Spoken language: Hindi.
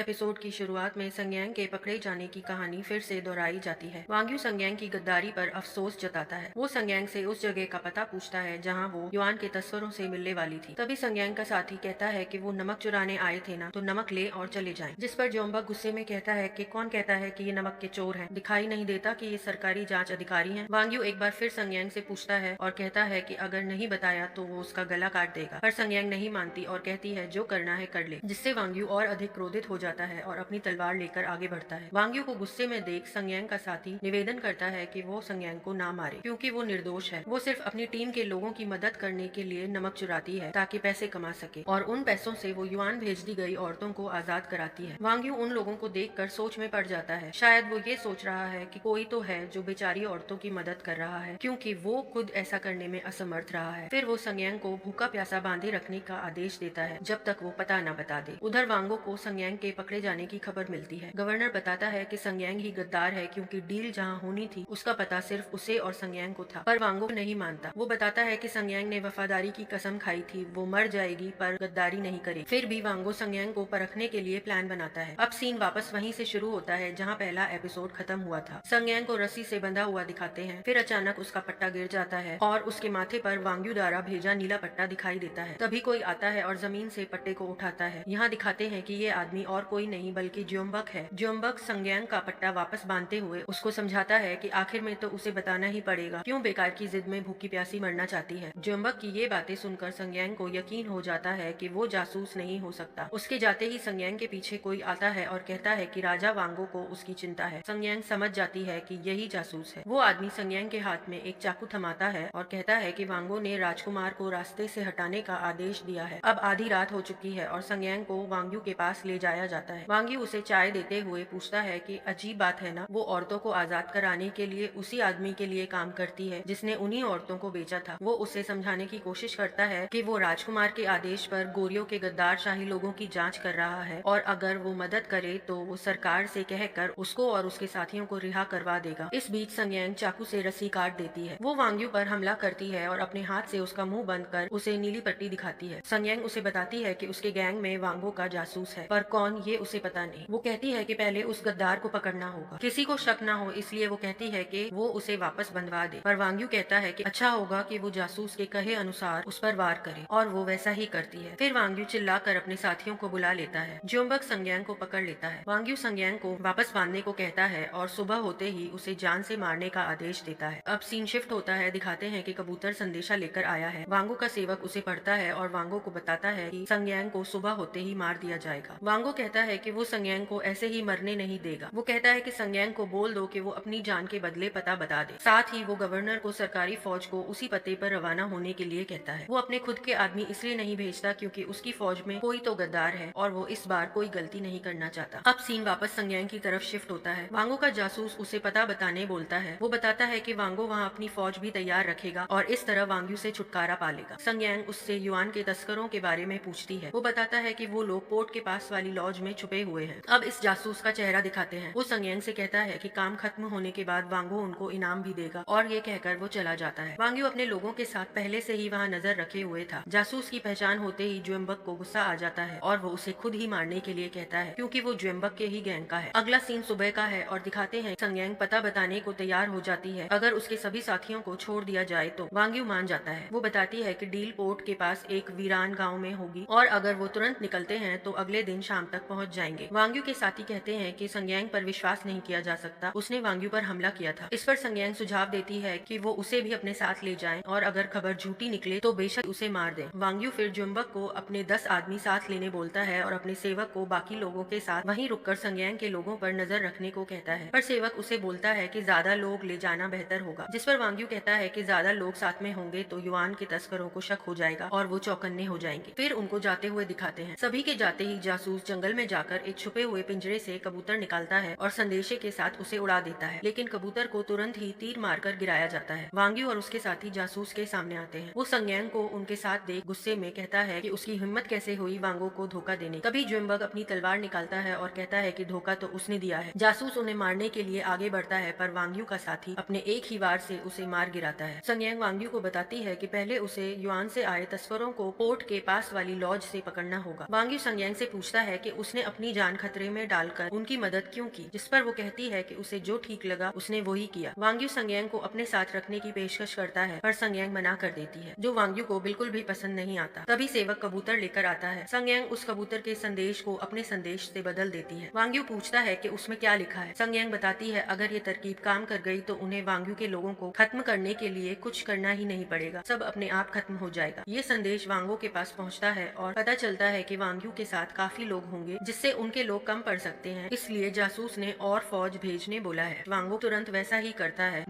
एपिसोड की शुरुआत में संज्ञांग के पकड़े जाने की कहानी फिर से दोहराई जाती है। वांग्यू संज्ञांग की गद्दारी पर अफसोस जताता है। वो संज्ञांग से उस जगह का पता पूछता है जहाँ वो युआन के तस्करों से मिलने वाली थी। तभी संज्ञांग का साथी कहता है कि वो नमक चुराने आए थे ना, तो नमक ले और चले जाएं। जिस पर जोम्बक गुस्से में कहता है कि कौन कहता है कि ये नमक के चोर हैं? दिखाई नहीं देता कि ये सरकारी जांच अधिकारी हैं? वांग्यू एक बार फिर संज्ञांग से पूछता है और कहता है कि अगर नहीं बताया तो वो उसका गला काट देगा, पर संज्ञांग नहीं मानती और कहती है जो करना है कर ले, जिससे वांग्यू और अधिक क्रोधित हो जाता है और अपनी तलवार लेकर आगे बढ़ता है। वांग्यू को गुस्से में देख संज्ञांग का साथी निवेदन करता है कि वो संज्ञांग को ना मारे क्योंकि वो निर्दोष है। वो सिर्फ अपनी टीम के लोगों की मदद करने के लिए नमक चुराती है ताकि पैसे कमा सके और उन पैसों से वो युआन भेज दी गई औरतों को आजाद कराती है। वांग्यू उन लोगों को देखकर सोच में पड़ जाता है। शायद वो ये सोच रहा है कि कोई तो है जो बेचारी औरतों की मदद कर रहा है क्योंकि वो खुद ऐसा करने में असमर्थ रहा है। फिर वो संज्ञांग को भूखा प्यासा बांधे रखने का आदेश देता है जब तक वो पता न बता दे। उधर वांगो को संज्ञांग के पकड़े जाने की खबर मिलती है। गवर्नर बताता है कि संज्ञांग ही गद्दार है क्योंकि डील जहां होनी थी उसका पता सिर्फ उसे और संज्ञांग को था, पर वांगो नहीं मानता। वो बताता है कि संज्ञांग ने वफादारी की कसम खाई थी, वो मर जाएगी पर गद्दारी नहीं करेगी। फिर भी वांगो संज्ञांग को परखने के लिए प्लान बनाता है। अब सीन वापस वहीं से शुरू होता है जहाँ पहला एपिसोड खत्म हुआ था। संज्ञांग को रस्सी से बंधा हुआ दिखाते हैं, फिर अचानक उसका पट्टा गिर जाता है और उसके माथे पर वांग्यू द्वारा भेजा नीला पट्टा दिखाई देता है। तभी कोई आता है और जमीन से पट्टे को उठाता है। यहाँ दिखाते हैं कि ये आदमी और कोई नहीं बल्कि जोम्बक है। जोम्बक संज्ञांग का पट्टा वापस बांधते हुए उसको समझाता है कि आखिर में तो उसे बताना ही पड़ेगा, क्यों बेकार की जिद में भूखी प्यासी मरना चाहती है। जोम्बक की ये बातें सुनकर संज्ञांग को यकीन हो जाता है कि वो जासूस नहीं हो सकता। उसके जाते ही संज्ञांग के पीछे कोई आता है और कहता है कि राजा वांगो को उसकी चिंता है। संज्ञांग समझ जाती है कि यही जासूस है। वो आदमी संज्ञांग के हाथ में एक चाकू थमाता है और कहता है कि वांगो ने राजकुमार को रास्ते से हटाने का आदेश दिया है। अब आधी रात हो चुकी है और संज्ञांग को वांग्यू के पास ले जाया जाता है। वांग्यू उसे चाय देते हुए पूछता है कि अजीब बात है ना, वो औरतों को आजाद कराने के लिए उसी आदमी के लिए काम करती है जिसने उन्हीं औरतों को बेचा था। वो उसे समझाने की कोशिश करता है कि वो राजकुमार के आदेश पर गोरियों के गद्दार शाही लोगों की जांच कर रहा है और अगर वो मदद करे तो वो सरकार से कहकर उसको और उसके साथियों को रिहा करवा देगा। इस बीच संज्ञांग चाकू से रस्सी काट देती है। वो वांग्यू पर हमला करती है और अपने हाथ से उसका मुंह बंद कर उसे नीली पट्टी दिखाती है। संज्ञांग उसे बताती है कि उसके गैंग में वांगो का जासूस है, पर कौन ये उसे पता नहीं। वो कहती है कि पहले उस गद्दार को पकड़ना होगा, किसी को शक ना हो, इसलिए वो कहती है कि वो उसे वापस बंधवा दे। पर वांग्यू कहता है कि अच्छा होगा कि वो जासूस के कहे अनुसार उस पर वार करे और वो वैसा ही करती है। फिर वांग्यू चिल्लाकर अपने साथियों को बुला लेता है। जोम्बक संज्ञांग को पकड़ लेता है। वांग्यू संज्ञांग को वापस बांधने को कहता है और सुबह होते ही उसे जान से मारने का आदेश देता है। अब सीन शिफ्ट होता है। दिखाते हैं कि कबूतर संदेशा लेकर आया है। वांगो का सेवक उसे पढ़ता है और वांगो को बताता है कि संज्ञांग को सुबह होते ही मार दिया जाएगा। वांगो कहता है कि वो संज्ञांग को ऐसे ही मरने नहीं देगा। वो कहता है कि संज्ञांग को बोल दो कि वो अपनी जान के बदले पता बता दे। साथ ही वो गवर्नर को सरकारी फौज को उसी पते पर रवाना होने के लिए कहता है। वो अपने खुद के आदमी इसलिए नहीं भेजता क्योंकि उसकी फौज में कोई तो गद्दार है और वो इस बार कोई गलती नहीं करना चाहता। अब सीन वापस संज्ञांग की तरफ शिफ्ट होता है। वांगो का जासूस उसे पता बताने बोलता है। वो बताता है कि वांगो वहाँ अपनी फौज भी तैयार रखेगा और इस तरह वांग्यू से छुटकारा पा लेगा। संज्ञांग उससे युआन के तस्करों के बारे में पूछती है। वो बताता है कि वो लोग पोर्ट के पास वाली लॉज में छुपे हुए हैं। अब इस जासूस का चेहरा दिखाते हैं। वो संज्ञांग से कहता है कि काम खत्म होने के बाद वांगो उनको इनाम भी देगा और ये कहकर वो चला जाता है। वांग्यू अपने लोगों के साथ पहले से ही वहाँ नजर रखे हुए था। जासूस की पहचान होते ही जोम्बक को गुस्सा आ जाता है और वो उसे खुद ही मारने के लिए कहता है क्योंकि वो जोम्बक के ही गैंग का है। अगला सीन सुबह का है और दिखाते हैं संज्ञांग पता बताने को तैयार हो जाती है। अगर उसके सभी साथियों को छोड़ दिया जाए तो वांग्यू मान जाता है। वो बताती है कि डील पोर्ट के पास एक वीरान गांव में होगी और अगर वो तुरंत निकलते हैं तो अगले दिन शाम तक पहुंच जाएंगे। वांग्यू के साथी कहते हैं कि संज्ञांग पर विश्वास नहीं किया जा सकता, उसने वांग्यू पर हमला किया था। इस पर संज्ञांग सुझाव देती है कि वो उसे भी अपने साथ ले जाएं और अगर खबर झूठी निकले तो बेशक उसे मार दें। वांग्यू फिर जोम्बक को अपने 10 आदमी साथ लेने बोलता है और अपने सेवक को बाकी लोगों के साथ वहीं रुककर संज्ञांग के लोगों पर नजर रखने को कहता है, पर सेवक उसे बोलता है कि ज्यादा लोग ले जाना बेहतर होगा। जिस पर वांग्यू कहता है कि ज्यादा लोग साथ में होंगे तो युआन के तस्करों को शक हो जाएगा और वो चौकन्ने हो जाएंगे। फिर उनको जाते हुए दिखाते हैं। सभी के जाते ही जासूस जंगल में जाकर एक छुपे हुए पिंजरे से कबूतर निकालता है और संदेशे के साथ उसे उड़ा देता है, लेकिन कबूतर को तुरंत ही तीर मारकर गिराया जाता है। वांग्यू और उसके साथी जासूस के सामने आते हैं। वो संज्ञांग को उनके साथ देख गुस्से में कहता है कि उसकी हिम्मत कैसे हुई वांगो को धोखा देने। तभी जोम्बक अपनी तलवार निकालता है और कहता है कि धोखा तो उसने दिया है। जासूस उन्हें मारने के लिए आगे बढ़ता है पर वांग्यू का साथी अपने एक ही वार से उसे मार गिराता है। संज्ञांग वांग्यू को बताती है कि पहले उसे युआन से आए तस्करों को पोर्ट के पास वाली लॉज से पकड़ना होगा। वांग्यू संज्ञांग से पूछता है कि उसने अपनी जान खतरे में डालकर उनकी मदद क्यों की, जिस पर वो कहती है कि उसे जो ठीक लगा उसने वही किया। वांग्यू संज्ञांग को अपने साथ रखने की पेशकश करता है पर संज्ञांग मना कर देती है, जो वांग्यू को बिल्कुल भी पसंद नहीं आता। तभी सेवक कबूतर लेकर आता है। संज्ञांग उस कबूतर के संदेश को अपने संदेश से बदल देती है। वांग्यू पूछता है कि उसमें क्या लिखा है। संज्ञांग बताती है अगर ये तरकीब काम कर गई तो उन्हें वांग्यू के लोगों को खत्म करने के लिए कुछ करना ही नहीं पड़ेगा, सब अपने आप खत्म हो जाएगा। ये संदेश वांगो के पास पहुंचता है और पता चलता है कि वांग्यू के साथ काफी लोग होंगे जिससे उनके लोग कम पड़ सकते हैं, इसलिए जासूस ने और फौज भेजने बोला है। वांगो तुरंत वैसा ही करता है।